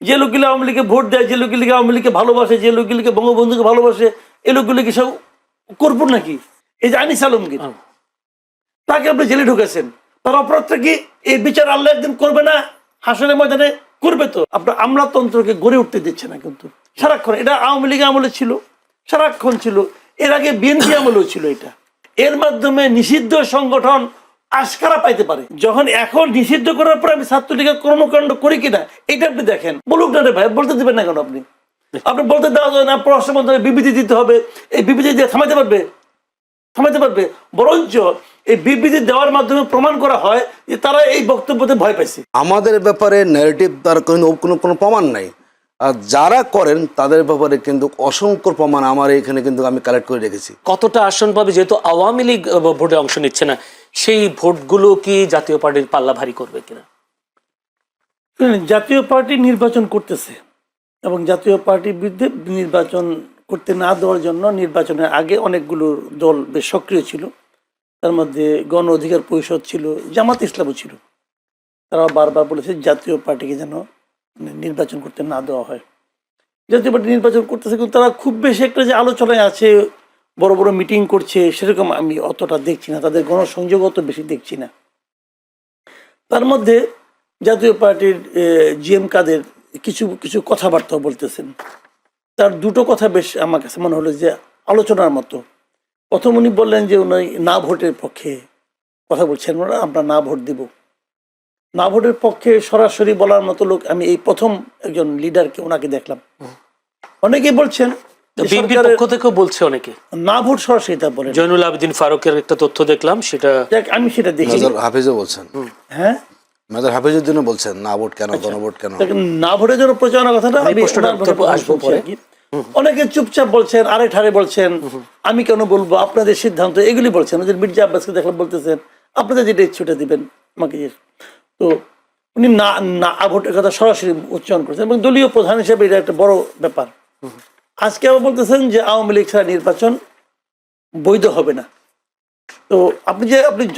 যে লোকগুলো আওয়ামী লীগকে ভোট দেয়, যে লোকগুলি আওয়ামী লীগকে ভালোবাসে, যে লোকগুলিকে বঙ্গবন্ধুকে ভালোবাসে, এই লোকগুলি কি সব করবো নাকি? এই যে আনিস আলমগীর, তাকে আপনি জেলে ঢুকেছেন, তার অপরাধটা কি? এই বিচার আল্লাহ একদিন করবে না? হাসনের ময়দানে করবে। তো আপনার আমলাতন্ত্রকে গড়ে উঠতে দিচ্ছে না কিন্তু সারাক্ষণ। এটা আওয়ামী লীগ আমলে ছিল, সারাক্ষণ ছিল, এর আগে বিএনপি আমলেও ছিল। এটা এর মাধ্যমে নিষিদ্ধ সংগঠন আশকারা পাইতে পারে। যখন এখন নিষিদ্ধ করার পর আমি ছাত্রলীগের কর্মকাণ্ড করি কিনা এটা আপনি দেখেন। বলুক না রে ভাই, বলতে দেবেন না কেন? আপনি আপনি বলতে দেওয়া যায় না, পররাষ্ট্র মন্ত্রণালয়ে বিবৃতি দিতে হবে। এই বিবৃতি দিয়ে থামাইতে পারবে? থামাইতে পারবে? বরঞ্চ এই বিবৃতি দেওয়ার মাধ্যমে প্রমাণ করা হয় যে তারা এই বক্তব্যতে ভয় পাইছে। আমাদের ব্যাপারে ন্যারেটিভ তার কোনো প্রমাণ নাই, আর যারা করেন তাদের ব্যাপারে কিন্তু অসংখ্য প্রমাণ আমার এখানে কিন্তু আমি কালেক্ট করে রেখেছি। কতটা আসন পাবে, যেহেতু আওয়ামী লীগ ভোটে অংশ নিচ্ছে না, সেই ভোটগুলো কি জাতীয় পার্টির পাল্লা ভারী করবে কিনা? জাতীয় পার্টি নির্বাচন করতেছে এবং জাতীয় পার্টির বিরুদ্ধে নির্বাচন করতে না দেওয়ার জন্য নির্বাচনের আগে অনেকগুলো দল বেশ সক্রিয় ছিল। তার মধ্যে গণ অধিকার পরিষদ ছিল, জামাত ইসলামও ছিল। তারা বারবার বলেছে জাতীয় পার্টিকে যেন নির্বাচন করতে না দেওয়া হয়। জাতীয় পার্টি নির্বাচন করতেছে, কিন্তু তারা খুব বেশি একটা যে আলোচনায় আছে, বড় বড় মিটিং করছে, সেরকম আমি অতটা দেখছি না। তাদের গণসংযোগ অত বেশি দেখছি না। তার মধ্যে জাতীয় পার্টির জিএম কাদের কিছু কিছু কথাবার্তা বলতেছেন। তার দুটো কথা বেশ আমার কাছে মনে হলো যে আলোচনার মতো। প্রথম উনি বললেন যে উনি না ভোটের পক্ষে কথা বলছেন, আমরা না ভোট দিব। না ভোটের পক্ষে সরাসরি বলার মতো লোক আমি এই প্রথম একজন লিডারকে ওনাকে দেখলাম। অনেকেই বলছেন, বিএনপির পক্ষ থেকেও বলছে অনেকে না ভোট সরাসরি তা বলেন। জয়নুল আবেদিন ফারুকের একটা তথ্য দেখলাম, সেটা আমি সেটা দেখি। মেজর হাফিজও বলছেন, হ্যাঁ মেজর হাফিজউদ্দিনও বলছেন না ভোট কেন, গণভোট কেন। না ভোটের জন্য প্রচারণার কথাটা আসবো পরে। অনেকে চুপচাপ বলছেন, আরে ঠারে বলছেন, আমি কেন বলবো, আপনাদের সিদ্ধান্ত, এগুলি বলছেন। ওদের মির্জা আব্বাসকে দেখলাম বলতেছেন আপনাদের যেটা ইচ্ছুটা দিবেন আমাকে। তো উনি না না ভোটের কথা সরাসরি উচ্চারণ করছেন এবং দলীয় প্রধান হিসেবে এটা একটা বড় ব্যাপার। আজকে আবার বলতেছেন যে আওয়ামী লীগ ছাড়া নির্বাচন বৈধ হবে না। তো আপনি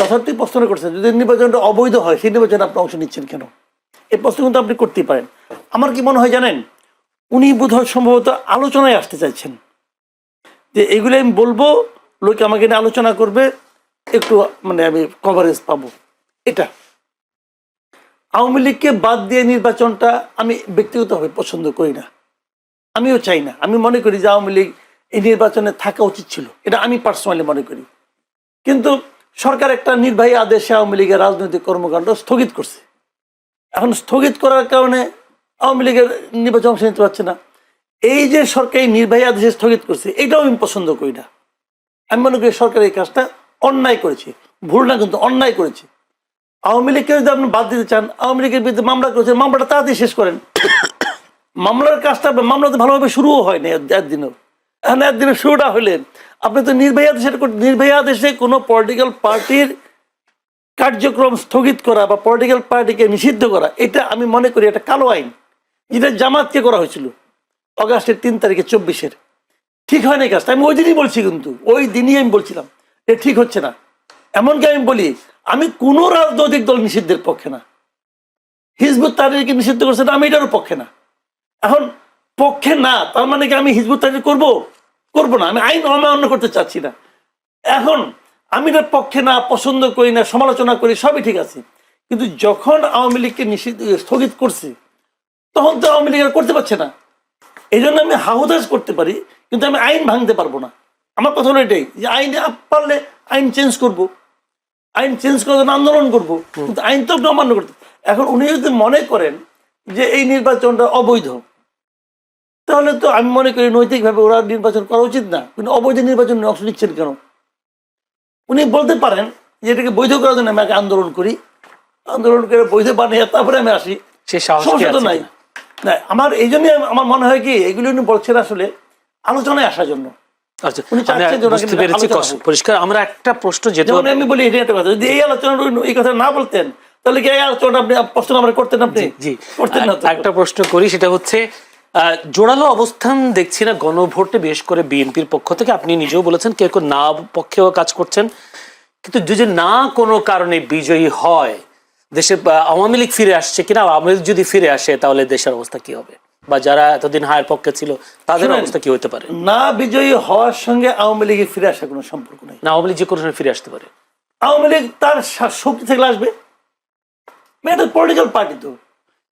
যথার্থই প্রশ্ন করছেন, যদি নির্বাচনটা অবৈধ হয় সেই নির্বাচনে আপনি অংশ নিচ্ছেন কেন? এই প্রশ্ন কিন্তু আপনি করতেই পারেন। আমার কি মনে হয় জানেন, উনি বোধহয় সম্ভবত আলোচনায় আসতে চাইছেন যে এইগুলো আমি বলবো, লোকে আমাকে নিয়ে আলোচনা করবে, একটু মানে আমি কভারেজ পাবো। এটা আওয়ামী লীগকে বাদ দিয়ে নির্বাচনটা আমি ব্যক্তিগতভাবে পছন্দ করি না, আমিও চাই না। আমি মনে করি যে আওয়ামী লীগ এই নির্বাচনে থাকা উচিত ছিল, এটা আমি পার্সোনালি মনে করি। কিন্তু সরকার একটা নির্বাহী আদেশে আওয়ামী লীগের রাজনৈতিক কর্মকাণ্ড স্থগিত করছে। এখন স্থগিত করার কারণে আওয়ামী লীগের নির্বাচন অংশ নিতে পারছে না। এই যে সরকারি নির্বাহী আদেশে স্থগিত করছে, এটাও আমি পছন্দ করি না। আমি মনে করি সরকার এই কাজটা অন্যায় করেছে, ভুল না কিন্তু অন্যায় করেছে। আওয়ামী লীগকে যদি আপনি বাদ দিতে চান, আওয়ামী লীগের বিরুদ্ধে মামলা করেছেন, মামলাটা তাড়াতাড়ি শেষ করেন। মামলার কাজটা মামলাতে ভালোভাবে শুরুও হয়নি একদিনও। এখন একদিনের শুরুটা হলে আপনি তো নির্বাহী আদেশে কোনো পলিটিক্যাল পার্টির কার্যক্রম স্থগিত করা বা পলিটিক্যাল পার্টিকে নিষিদ্ধ করা, এটা আমি মনে করি একটা কালো আইন, যেটা জামাতকে করা হয়েছিল অগাস্টের 3 তারিখে 24-এর। ঠিক হয় না এই কাজটা, আমি ওই দিনই বলছি, কিন্তু ওই দিনই আমি বলছিলাম যে ঠিক হচ্ছে না। এমনকি আমি বলি, আমি কোনো রাজনৈতিক দল নিষিদ্ধের পক্ষে না। হিজবুত তাহরিরকে নিষিদ্ধ করছে না, আমি এটারও পক্ষে না। এখন পক্ষে না তার মানে কি আমি হিজবুত তাহরির করবো না? আমি আইন অমান্য করতে চাচ্ছি না। এখন আমি এটার পক্ষে না, পছন্দ করি না, সমালোচনা করি, সবই ঠিক আছে। কিন্তু যখন আওয়ামী লীগকে স্থগিত করছে, তখন তো আওয়ামী লীগ করতে পারছে না। এই জন্য আমি হাহুদাস করতে পারি, কিন্তু আমি আইন ভাঙতে পারবো না। আমার কথা হলো এটাই যে আইন পারলে আইন চেঞ্জ করবো, আইন চেঞ্জ করার জন্য আন্দোলন করবো, কিন্তু আইন তো অমান্য করতে। এখন উনি যদি মনে করেন যে এই নির্বাচনটা অবৈধ, তাহলে তো আমি মনে করি নৈতিকভাবে ওরা নির্বাচন করা উচিত না। কিন্তু অবৈধ নির্বাচনে অংশ নিচ্ছেন কেন? উনি বলতে পারেন যে এটাকে বৈধ করার জন্য আমি আগে আন্দোলন করি, আন্দোলন করে বৈধ বানিয়ে তারপরে আমি আসি, সমস্যা তো নাই। না, আমার এই জন্যই আমার মনে হয় কি এগুলো উনি বলছেন আসলে আলোচনায় আসার জন্য। পরিষ্কার। আমরা একটা প্রশ্ন, যেটা আমি বলি এটা একটা কথা, যদি এই আলোচনা এই কথা না বলতেন তাহলে কি এই আলোচনা আপনি প্রশ্ন আমরা করতেন? আপনি করতেন না। একটা প্রশ্ন করি, সেটা হচ্ছে জোরালো অবস্থান দেখছি না গণভোটে, বিশেষ করে বিএনপির পক্ষ থেকে। আপনি নিজেও বলেছেন কেউ কেউ না পক্ষেও কাজ করছেন, কিন্তু যদি না কোনো কারণে বিজয়ী হয়, দেশে আওয়ামী লীগ ফিরে আসছে কিনা, আওয়ামী লীগ যদি ফিরে আসে তাহলে দেশের অবস্থা কি হবে, বা যারা এতদিন হায়ের পক্ষে ছিল তাদের শুনেন, অবস্থা কি হতে পারে? না বিজয়ী হওয়ার সঙ্গে আওয়ামী লীগের ফিরে আসার কোনো সম্পর্ক নেই। না, আওয়ামী লীগ যে কোনো সময় ফিরে আসতে পারে। আওয়ামী লীগ তার শক্তি থেকে আসবে, এটা পলিটিক্যাল পার্টি। তো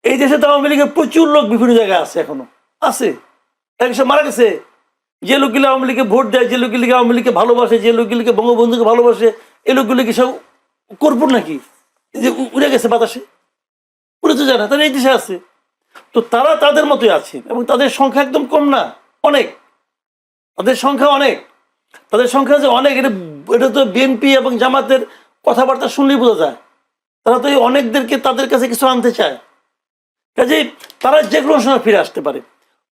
এই দেশে তো আওয়ামী লীগের প্রচুর লোক বিভিন্ন জায়গায় আছে, এখনো আছে। একসব মারা গেছে, যে লোকগুলো আওয়ামী লীগকে ভোট দেয়, যে লোকগুলি আওয়ামী লীগকে ভালোবাসে, যে লোকগুলিকে বঙ্গবন্ধুকে ভালোবাসে, এই লোকগুলি কি সব করবো নাকি যে উড়ে গেছে বাতাসে? উড়ে তো যায় না, তারা এই দেশে আছে। তো তারা তাদের মতোই আছে, এবং তাদের সংখ্যা একদম কম না, অনেক। তাদের সংখ্যা অনেক, তাদের সংখ্যা যে অনেক, এটা তো বিএনপি এবং জামাতের কথাবার্তা শুনলেই বোঝা যায়। তারা তো এই অনেকদেরকে তাদের কাছে কিছু আনতে চায়, কাজেই তারা যে কোনো সময় ফিরে আসতে পারে।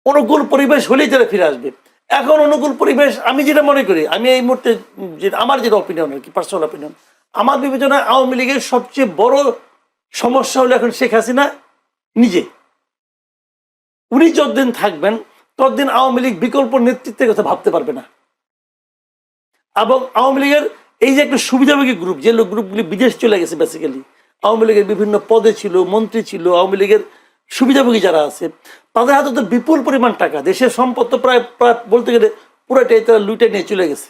অনুকূল পরিবেশ হলেই তারা ফিরে আসবে। এখন অনুকূল পরিবেশ আমি যেটা মনে করি, আমি এই মুহূর্তে আমার যেটা অপিনিয়ন আর কি, পার্সোনাল অপিনিয়ন, আমার বিবেচনায় আওয়ামী লীগের সবচেয়ে বড় সমস্যা হলো এখন শেখ হাসিনা নিজে। উনি যতদিন থাকবেন ততদিন আওয়ামী লীগ বিকল্প নেতৃত্বের কথা ভাবতে পারবে না। এবং আওয়ামী লীগের এই যে একটা সুবিধাভোগী গ্রুপ, যে লোক গ্রুপগুলি বিদেশ চলে গেছে, বেসিক্যালি আওয়ামী লীগের বিভিন্ন পদে ছিল, মন্ত্রী ছিল, আওয়ামী লীগের সুবিধাভোগী যারা আছে, তাদের হাতে তো বিপুল পরিমাণ টাকা, দেশের সম্পদ তো প্রায় প্রায় বলতে গেলে পুরোটাই তারা লুটে নিয়ে চলে গেছে।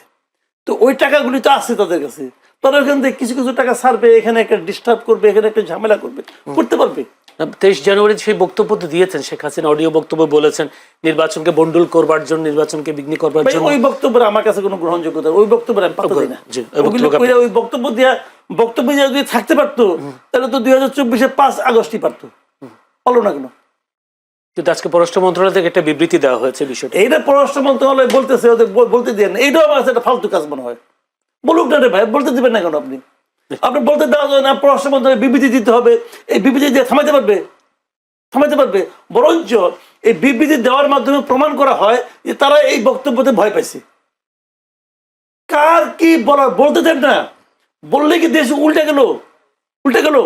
তো ওই টাকাগুলি তো আছে তাদের কাছে, তারা ওখান থেকে কিছু কিছু টাকা ছাড়বে, এখানে একটা ডিস্টার্ব করবে, এখানে একটা ঝামেলা করবে, করতে পারবে। 23 জানুয়ারি সেই বক্তব্য তো দিয়েছেন শেখ হাসিনা, অডিও বক্তব্য বলেছেন নির্বাচনকে বন্ডুল করবার জন্য, নির্বাচনকে বিঘ্ন করবার ভাই, জন্য। ওই বক্তব্যের আমার কাছে কোনো গ্রহণযোগ্যতা, ওই বক্তব্যের আমি পাত্তা দিই না। জি, ওই ওগুলো বক্তব্য কইরা ওই বক্তব্য দিয়ে যদি থাকতে পারতো, তাহলে তো 2024-এর 5 আগস্টই পারতো, হলো না কেন? কিন্তু আজকে পররাষ্ট্র মন্ত্রণালয় থেকে একটা বিবৃতি দেওয়া হয়েছে বিষয়টা। এইটা পররাষ্ট্র মন্ত্রণালয় বলতেছে, ওদের বলতে দেন, এইটাও আমার কাছে একটা ফালতু কাজ মনে হয়। বলুক না রে ভাই, বলতে দিবেন না কেন? আপনি আপনি বলতে দেওয়া যায় না, পররাষ্ট্র মন্ত্রণালয় বিবৃতি দিতে হবে, এই বিবৃতি দিয়ে থামাইতে পারবে? থামাইতে পারবে? বরঞ্চ এই বিবৃতি দেওয়ার মাধ্যমে প্রমাণ করা হয় যে তারা এই বক্তব্যতে ভয় পাইছে। কার কি বলার বলতে দেন না, বললে কি দেশ উল্টে গেল? উল্টে গেল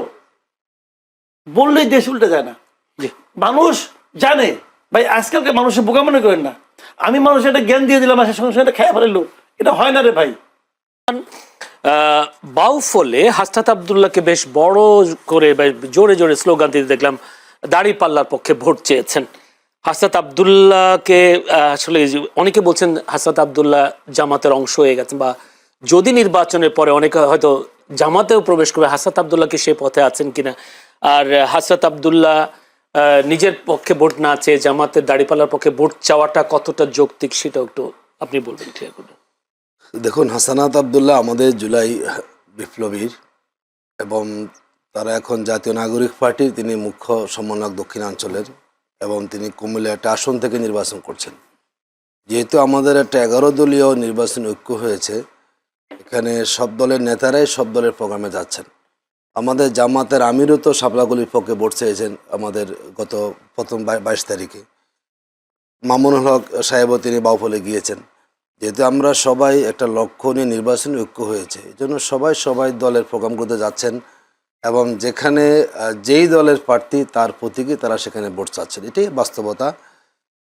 বললেই দেশ উল্টে যায় না। জি। মানুষ জানে ভাই, আজকালকে মানুষের বোকা মনে করেন না। আমি মানুষের একটা জ্ঞান দিয়ে দিলাম, আসে সঙ্গে সঙ্গে খেয়ে ফেললো, এটা হয় না রে ভাই। বাউফলে হাসনাত আব্দুল্লাহকে বেশ বড় করে জোরে জোরে স্লোগান দিতে দেখলাম, দাড়ি পাল্লার পক্ষে ভোট চেয়েছেন। হাসনাত আব্দুল্লাহকে আসলে অনেকে বলছেন হাসনাত আব্দুল্লাহ জামাতের অংশ হয়ে গেছেন, বা যদি নির্বাচনের পরে অনেকে হয়তো জামাতেও প্রবেশ করবে, হাসনাত আব্দুল্লাহকে সেই পথে আছেন কিনা। আর হাসনাত আব্দুল্লাহ নিজের পক্ষে ভোট না চেয়ে জামাতের দাড়িপাল্লার পক্ষে ভোট চাওয়াটা কতটা যৌক্তিক, সেটা একটু আপনি বলবেন। ঠিক আছে, দেখুন, হাসানাত আব্দুল্লাহ আমাদের জুলাই বিপ্লবীর, এবং তারা এখন জাতীয় নাগরিক পার্টির তিনি মুখ্য সমন্বয়ক দক্ষিণাঞ্চলের, এবং তিনি কুমিল্লা একটা আসন থেকে নির্বাচন করছেন। যেহেতু আমাদের একটা 11 দলীয় নির্বাচন ঐক্য হয়েছে, এখানে সব দলের নেতারাই সব দলের প্রোগ্রামে যাচ্ছেন। আমাদের জামাতের আমিরও তো শাপলাগুলির পক্ষে ভোট চেয়েছেন আমাদের গত প্রথম 22 তারিখে। মামুনুল হক সাহেবও তিনি বাউফলে গিয়েছেন। যেহেতু আমরা সবাই একটা লক্ষ্য নিয়ে নির্বাচনী ঐক্য হয়েছে, এই জন্য সবাই দলের প্রোগ্রামগুলোতে যাচ্ছেন, এবং যেখানে যেই দলের প্রার্থী তার প্রতীকে তারা সেখানে ভোট চাচ্ছেন, এটাই বাস্তবতা।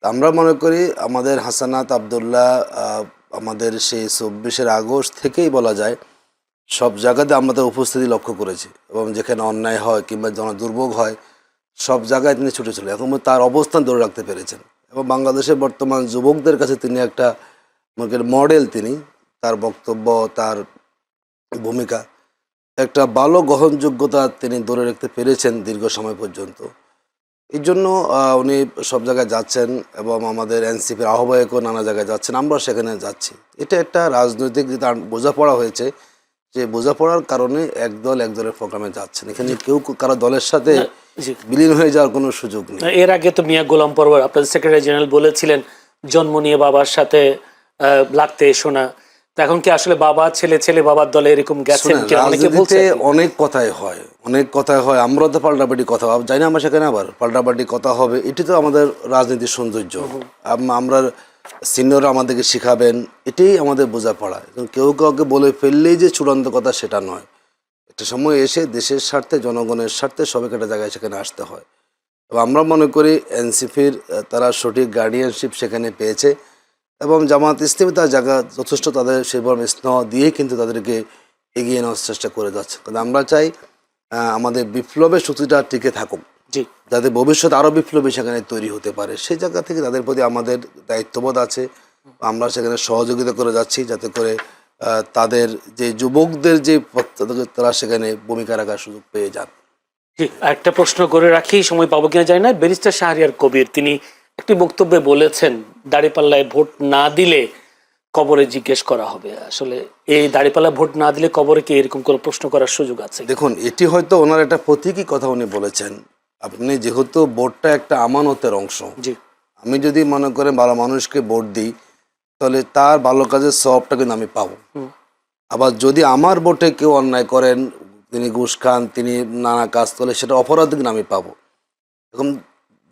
আমরা মনে করি আমাদের হাসানাত আব্দুল্লাহ আমাদের সেই 24 আগস্ট থেকেই বলা যায় সব জায়গাতে আমাদের উপস্থিতি লক্ষ্য করেছি, এবং যেখানে অন্যায় হয় কিংবা দুর্ভোগ হয় সব জায়গায় তিনি ছুটে চলে, এখন তার অবস্থান ধরে রাখতে পেরেছেন। এবং বাংলাদেশের বর্তমান যুবকদের কাছে তিনি একটা মডেল। তিনি তার বক্তব্য, তার ভূমিকা, একটা ভালো গ্রহণযোগ্যতা তিনি ধরে রাখতে পেরেছেন দীর্ঘ সময় পর্যন্ত। এই জন্য উনি সব জায়গায় যাচ্ছেন, এবং আমাদের এনসিপির আহ্বায়কও নানা জায়গায় যাচ্ছেন, আমরা সেখানে যাচ্ছি। এটা একটা রাজনৈতিক যেটা বোঝাপড়া হয়েছে, যে বোঝাপড়ার কারণে এক দলের প্রোগ্রামে যাচ্ছেন। এখানে কেউ কারো দলের সাথে বিলীন হয়ে যাওয়ার কোনো সুযোগ নেই। এর আগে তো মিয়া গোলাম পরওয়ার আপনাদের সেক্রেটারি জেনারেল বলেছিলেন জন্ম নিয়ে বাবার সাথে লাগতে এসো না। এখন কি আসলে বাবা ছেলে ছেলে বাবার দলে এরকম গেছেন? রাজনীতিতে অনেক কথাই হয়, আমরা তো পাল্টাপাল্টি কথা জানি না, আমরা সেখানে আবার পাল্টাপাল্টি কথা হবে, এটি তো আমাদের রাজনীতির সৌন্দর্য। আমরা সিনিয়ররা আমাদেরকে শিখাবেন, এটাই আমাদের বোঝাপড়া। কেউ কাউকে বলে ফেললেই যে চূড়ান্ত কথা সেটা নয়। একটা সময় এসে দেশের স্বার্থে, জনগণের স্বার্থে সবাইকে একটা জায়গায় সেখানে আসতে হয়। এবং আমরা মনে করি এনসিপির তারা সঠিক গার্ডিয়ানশিপ সেখানে পেয়েছে, এবং জামাত ইসলামী তার জায়গা যথেষ্ট তাদের সেভাবে স্নেহ দিয়ে কিন্তু তাদেরকে এগিয়ে নেওয়ার চেষ্টা করে যাচ্ছে। কারণ আমরা চাই আমাদের বিপ্লবের শক্তিটা টিকে থাকুক, জি যাতে ভবিষ্যতে আরও বিপ্লবী সেখানে তৈরি হতে পারে, সেই জায়গা থেকে তাদের প্রতি আমাদের দায়িত্ববোধ আছে। আমরা সেখানে সহযোগিতা করে যাচ্ছি যাতে করে তাদের যে যুবকদের যে তারা সেখানে ভূমিকা রাখার সুযোগ পেয়ে যান। জি, একটা প্রশ্ন করে রাখি, সময় পাবো কিনা জানি না। ব্যারিস্টার শাহরিয়ার কবির তিনি একটি বক্তব্যে বলেছেন দাঁড়িপাল্লায় ভোট না দিলে কবরে জিজ্ঞেস করা হবে। আসলে এই দাঁড়িপাল্লায় ভোট না দিলে কবরে কি এরকম কোনো প্রশ্ন করার সুযোগ আছে? দেখুন, এটি হয়তো ওনার একটা প্রতীকী কথা উনি বলেছেন। আপনি যেহেতু ভোটটা একটা আমানতের অংশ, জি আমি যদি মনে করেন ভালো মানুষকে ভোট দিই তাহলে তার ভালো কাজের সবটা কিন্তু আমি পাবো। আবার যদি আমার ভোটে কেউ অন্যায় করেন, তিনি ঘুষ খান, তিনি নানা কাজ করলে সেটা অপরাধ কিন্তু আমি পাবো। এখন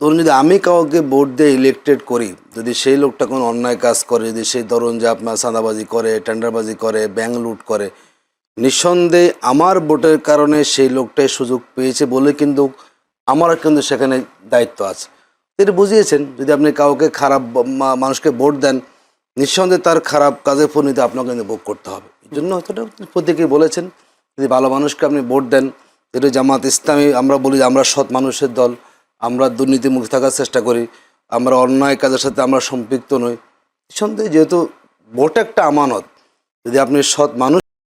ধরুন যদি আমি কাউকে ভোট দিয়ে ইলেক্টেড করি, যদি সেই লোকটা কোনো অন্যায় কাজ করে, যদি সেই ধরুন যে আপনার চাঁদাবাজি করে, টেন্ডারবাজি করে, ব্যাংক লুট করে, নিঃসন্দেহে আমার ভোটের কারণে সেই লোকটাই সুযোগ পেয়েছে বলে কিন্তু আমারও কিন্তু সেখানে দায়িত্ব আছে। তিনি বুঝিয়েছেন যদি আপনি কাউকে খারাপ মানুষকে ভোট দেন, নিঃসন্দেহে তার খারাপ কাজের পরিণতি আপনাকে কিন্তু ভোগ করতে হবে। এই জন্য হয়তো প্রত্যেকেই বলেছেন যদি ভালো মানুষকে আপনি ভোট দেন, যেটা জামাত ইসলামী আমরা বলি যে আমরা সৎ মানুষের দল, আমরা দুর্নীতিমুক্ত থাকার চেষ্টা করি, আমরা অন্যায় কাজের সাথে আমরা সম্পৃক্ত নই। নিঃসন্দেহে যেহেতু ভোট একটা আমানত, যদি আপনি সৎ মানুষ